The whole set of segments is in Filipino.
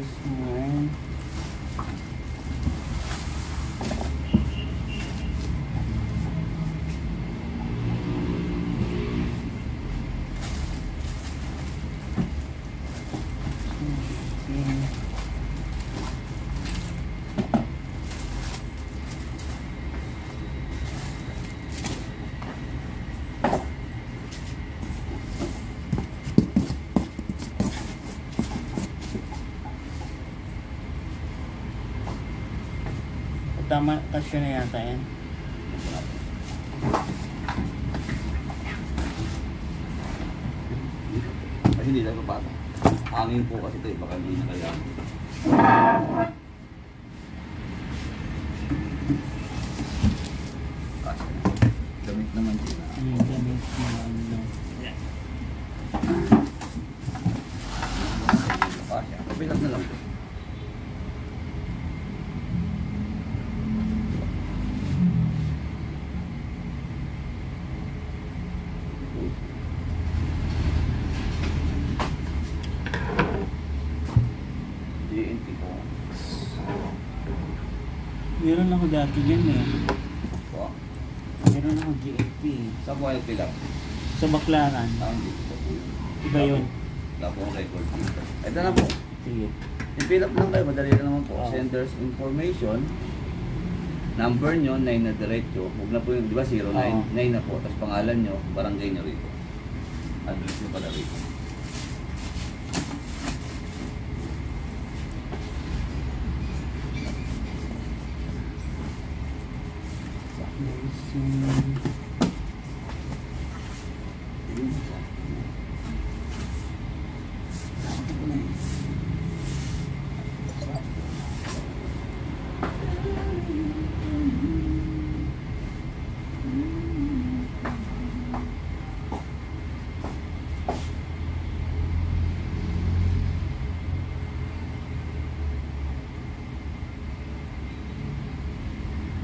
Smile. Tama, kasya na yata yan. Kasi hindi tayo papata. Hangin po kasi ito, baka hindi na kaya. Kasi, gamit naman din na. Gamit naman na. Kasi, kapilat na lang po. GNT po. Meron ako dati dyan eh. Po. Meron ako GFP. Saan po kayo pilap? Sa Baklaran. Dito po. Iba yun. Wala po ang record dito. Ito na po. Sige. I-fill up lang kayo, madali lang naman po. Oh. Sender's information. Number nyo, 9 na diretso. Huwag na po yung, di ba 09? Oh. 9 na po. Tapos pangalan nyo, barangay nyo rito. Address nyo pala rito.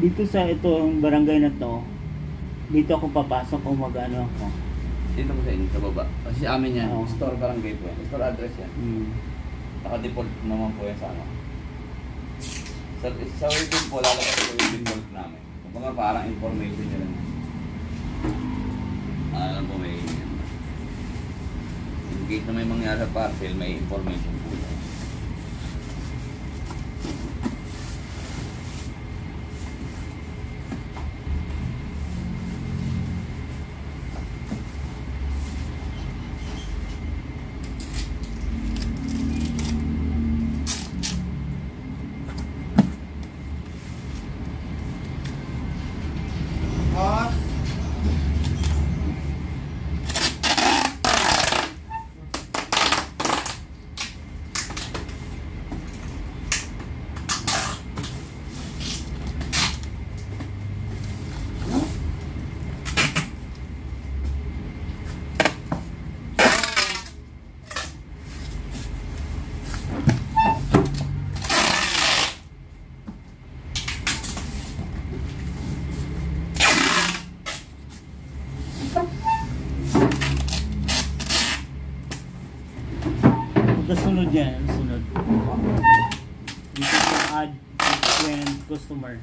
Dito sa itong barangay na to, dito ako papasok o mag-ano ako. Dito po sa inyo, sa baba. Kasi sa amin yan, Oh. store barangay po yan. Store address yan. Naka-default naman po yan sa ano. Sa webin po, lalabas po yung default namin. Kung mga parang information nyo lang. Alam po may... In case na may mangyari sa parcel, may information po yan. Sunod yan, sunod. Dito yung add frequent customer.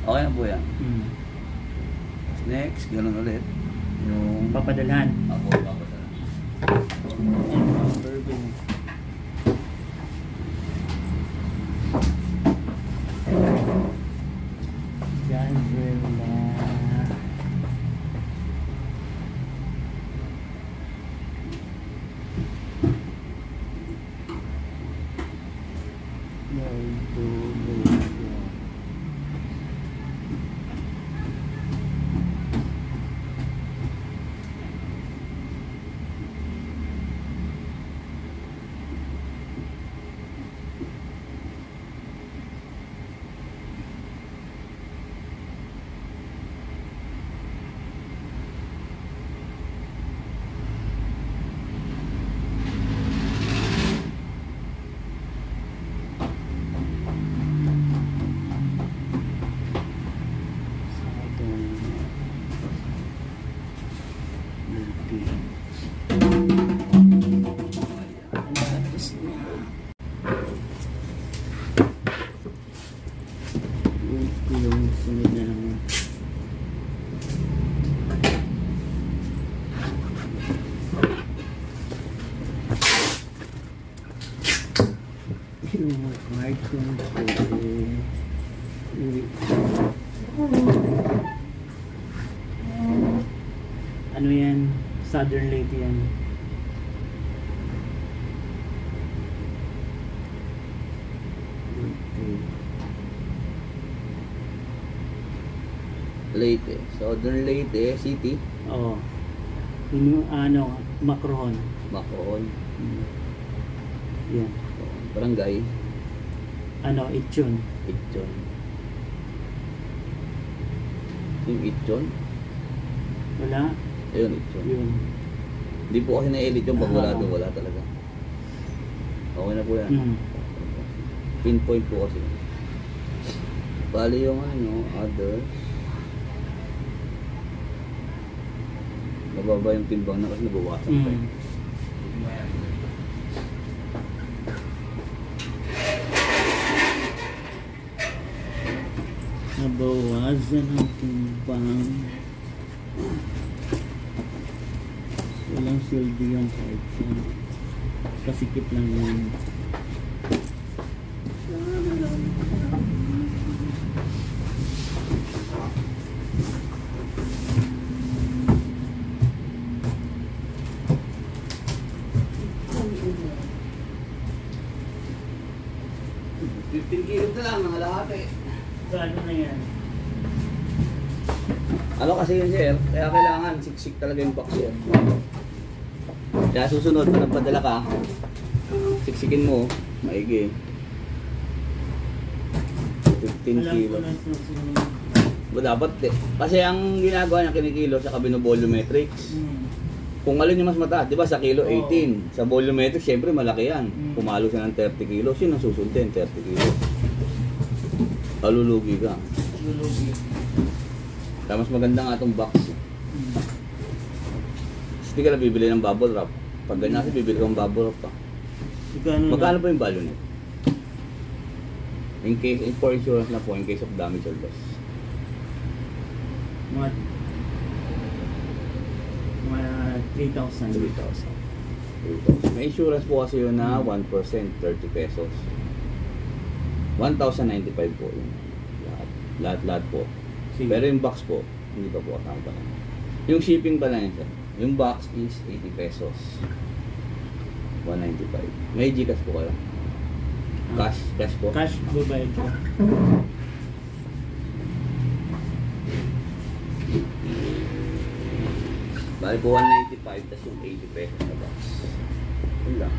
Okay na po yan. Next, gano'n ulit. Yung... Papadalhan. Ako, papadalhan. Cartoon pwede. Ano yan? Southern Lake yan. Leyte. Southern Leyte City. Oo. Ano, Macron. Bacoor. Yan. Barangay. Ano, Itchon. Itchon. Yung Itchon? Wala? Ayun, Itchon. Yun. Hindi po kasi na-elite yung pag wala doon. Wala talaga. Okay na po yan. Pinpoint po kasi. Bali yung ano, others. Nababa yung timbang na kasi nabawasan pa. Nabawasan ang timbang. Walang silbi yung kahit yan. Kasikip lang yan. Kilos na lang, mga lahat eh. So ano na yan? Ano kasi yun sir, kaya kailangan siksik talaga yung box yan. Kaya susunod, pag nagpadala ka, siksikin mo, maigi. 15 Alam ko kilos. na susunod. Dapat eh. Kasi ang ginagawa niya kinikilo sa volumetrics. Kung alin yung mas mataas, di ba sa kilo 18. Sa volumetrics, syempre malaki yan. Pumalo siya ng 30 kilos, yun ang susundin, 30 kilos. Kalulugi ka. Lulugi. Kaya mas maganda nga itong box. Hindi ka na bibili ng bubble wrap. Pag ganyan kasi bibili kang bubble wrap pa. Magkano pa yung value nito? In case, for insurance na po, in case of damage or loss. Mga 3,000. 3,000. May insurance po kasi yun na 1%, 30 pesos. 1,095 po yun. Lahat po. Sige. Pero yung box po, hindi pa po kasama pa lang. Yung shipping pa lang yun, sir. Yung box is 80 pesos. 195. May Gcash po kayo. Cash po. Cash babayad ko. Bali po 195 tas yung 80 pesos na box. Yun lang.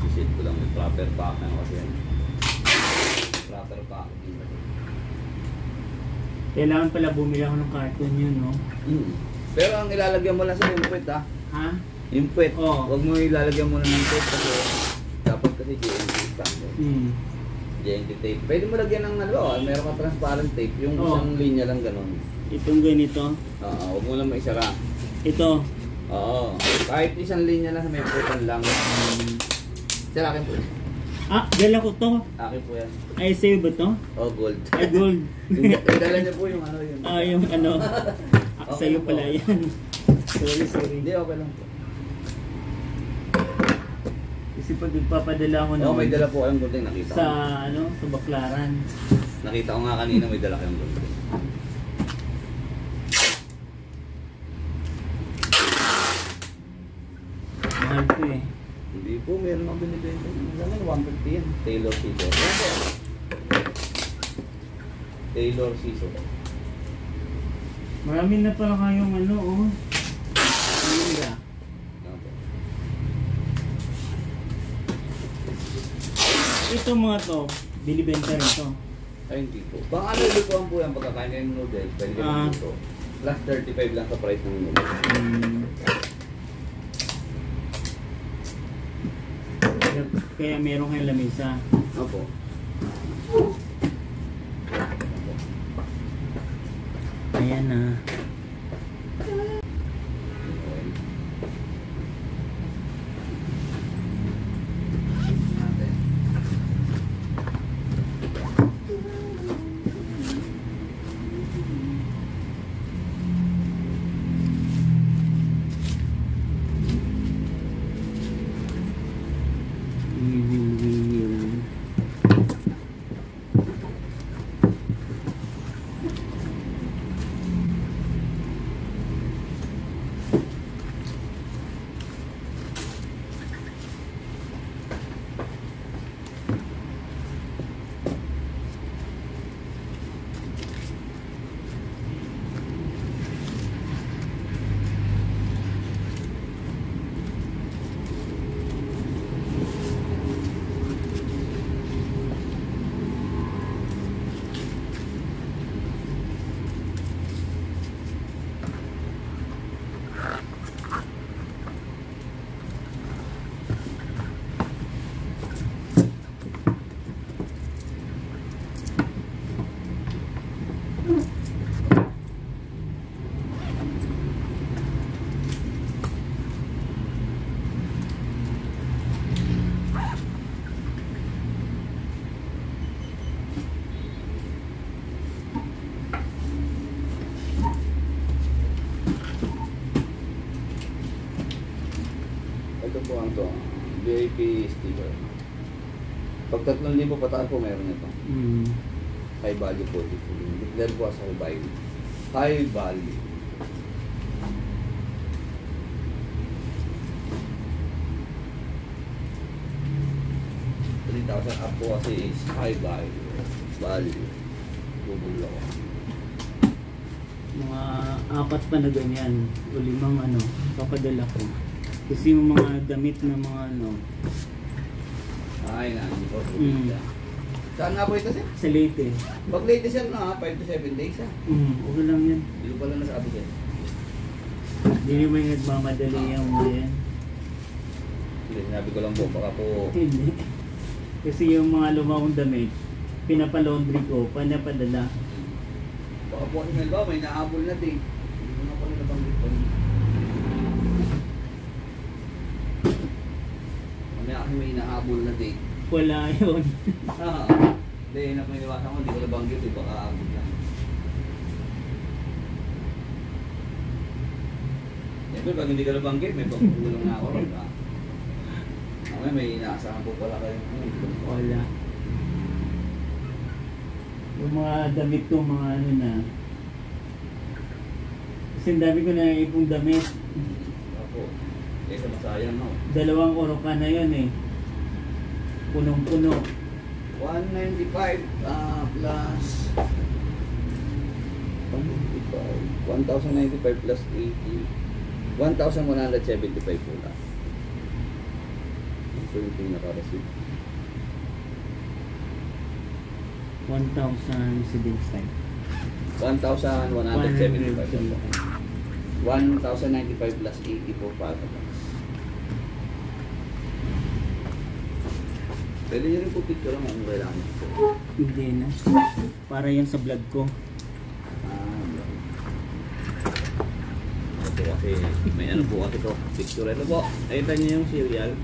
Sisit ko lang yung proper pack na kasi yan. Proper pack. Kailangan pala bumili ako ng carton yun, no? Pero ang ilalagyan mo lang sa yung puwet ha? Ha? Yung puwet. Oo. Huwag mo ilalagyan mo na ng puwet kasi dapat kasi JNT standard. JNT tape. Pwede mo lagyan ng ano, meron ka transparent tape. Yung isang linya lang ganun. Itong ganito. Oo, huwag mo lang maisara. Ito. Oo. Kahit isang linya lang sa may puwetan lang. Sir, akin po. Dala ko to. Akin po yan. Ay, sa'yo ba to? Oh, gold. Ay, gold. Dala niyo po yung ano yun. Yung ano. Okay Sa'yo po. pala yan. Sorry. Hindi, okay lang po. Kasi pag nagpapadala ako Oo, may dala po kayong gold. Nakita ko. sa Baklaran. Nakita ko nga kanina may dala kayong gold. Mahal ko eh. Hindi po, meron akong binibenta. Alam mo, 150 yan. Taylor Scissor. Taylor Scissor. Marami na pala kayong ano, oh. Ayun ba? Ito mga to, binibenta rin to. Ay, hindi po. Bang ano lutuan po yan pagkakain ng noodles. Pwede ka ng luto. Plus 35 lang sa price ng noodles. Kaya meron kayong lamesa. Opo. Ayan na. Ito po ang to, VIP sticker. Pag 3,000 pataas po meron ito. High value po dito. Declare po as high value. High value. 3,000 up po kasi is high value. Value. Google ako. Mga 4 pa na ganyan o 5 ano, papadala ko. Kasi yung mga damit na mga ano. Ay, hindi po. Saan nga po ito sir? Sa Leyte. Pag late sir na 5 to 7 days ha. Okay lang yan. Hindi ko pala nasabi sir. Hindi mo yung nagmamadali yung mga yan. Hindi, sinabi ko lang po, baka po. Hindi. Kasi yung mga lumang damit, pinapalaundry ko, panapadala. Baka po kasi may naabol na din. Hindi mo na pala nabanggit po. Mamaya kasi may nahabol na date. Wala yun. Hindi, napiniwasan ko, hindi ko nabanggit eh, baka abol lang. Siyempre, pag hindi ka nabanggit, may pagkukulang na ako. Mamaya may inaasahan po pala kayo. Wala. Yung mga damit ko, mga ano na. Kasi ang dami ko na ipong damit. Ako, sa masayang no. 2 oroka na yun eh. Punong-puno. 195 plus 1,095 plus 80 1,175 po lang. Ito yung pinaka-receipt. 1,075. 1,175 1,095 plus 80 po para plus. Pwede nyo rin po picture lang kung kailangan po. Hindi na. Para yan sa vlog ko. Ito kasi, may ano po kasi ito. Picture ito po. Nakita nyo yung serial.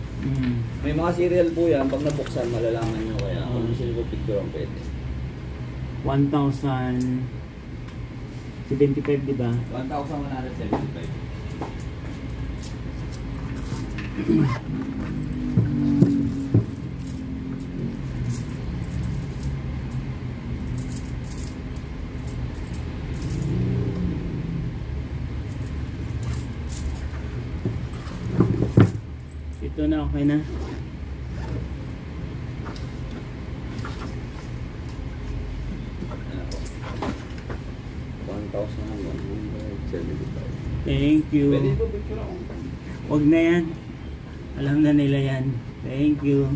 May mga serial po yan. Pag nabuksan, malalaman nyo kaya. Kung gusto nyo po picture ang pwede. 1,075 diba? 1,175. Ito na, okay na. Thank you. Pwede po picture ako. Huwag na yan. Alam na nila yan. Thank you.